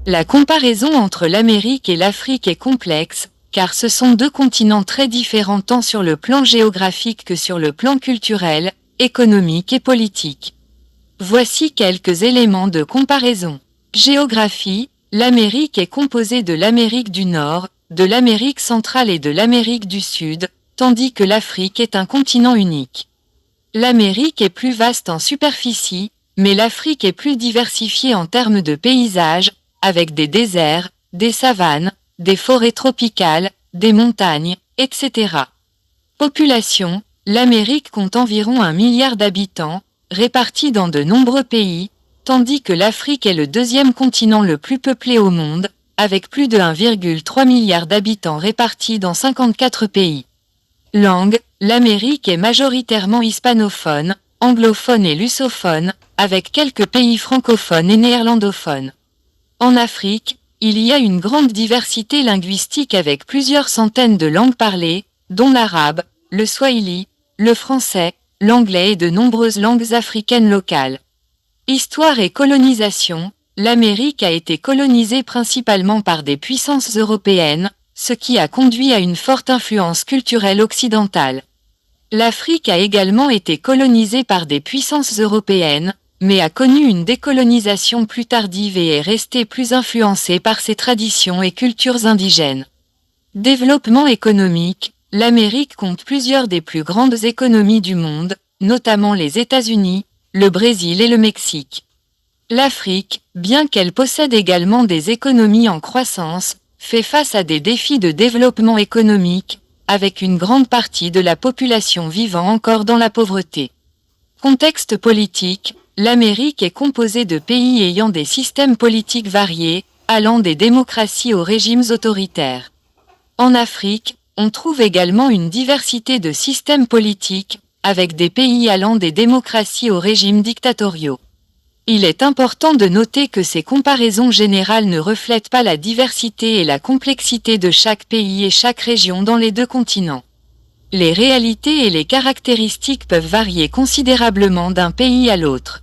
La comparaison entre l'Amérique et l'Afrique est complexe, car ce sont deux continents très différents tant sur le plan géographique que sur le plan culturel, économique et politique. Voici quelques éléments de comparaison. Géographie, l'Amérique est composée de l'Amérique du Nord, de l'Amérique centrale et de l'Amérique du Sud, tandis que l'Afrique est un continent unique. L'Amérique est plus vaste en superficie, mais l'Afrique est plus diversifiée en termes de paysages, avec des déserts, des savanes, des forêts tropicales, des montagnes, etc. Population, l'Amérique compte environ 1 milliard d'habitants, répartis dans de nombreux pays, tandis que l'Afrique est le deuxième continent le plus peuplé au monde, avec plus de 1,3 milliard d'habitants répartis dans 54 pays. Langue, l'Amérique est majoritairement hispanophone, anglophone et lusophone, avec quelques pays francophones et néerlandophones. En Afrique, il y a une grande diversité linguistique avec plusieurs centaines de langues parlées, dont l'arabe, le swahili, le français, l'anglais et de nombreuses langues africaines locales. Histoire et colonisation, l'Amérique a été colonisée principalement par des puissances européennes, ce qui a conduit à une forte influence culturelle occidentale. L'Afrique a également été colonisée par des puissances européennes, mais a connu une décolonisation plus tardive et est restée plus influencée par ses traditions et cultures indigènes. Développement économique, l'Amérique compte plusieurs des plus grandes économies du monde, notamment les États-Unis, le Brésil et le Mexique. L'Afrique, bien qu'elle possède également des économies en croissance, fait face à des défis de développement économique, avec une grande partie de la population vivant encore dans la pauvreté. Contexte politique, l'Amérique est composée de pays ayant des systèmes politiques variés, allant des démocraties aux régimes autoritaires. En Afrique, on trouve également une diversité de systèmes politiques, avec des pays allant des démocraties aux régimes dictatoriaux. Il est important de noter que ces comparaisons générales ne reflètent pas la diversité et la complexité de chaque pays et chaque région dans les deux continents. Les réalités et les caractéristiques peuvent varier considérablement d'un pays à l'autre.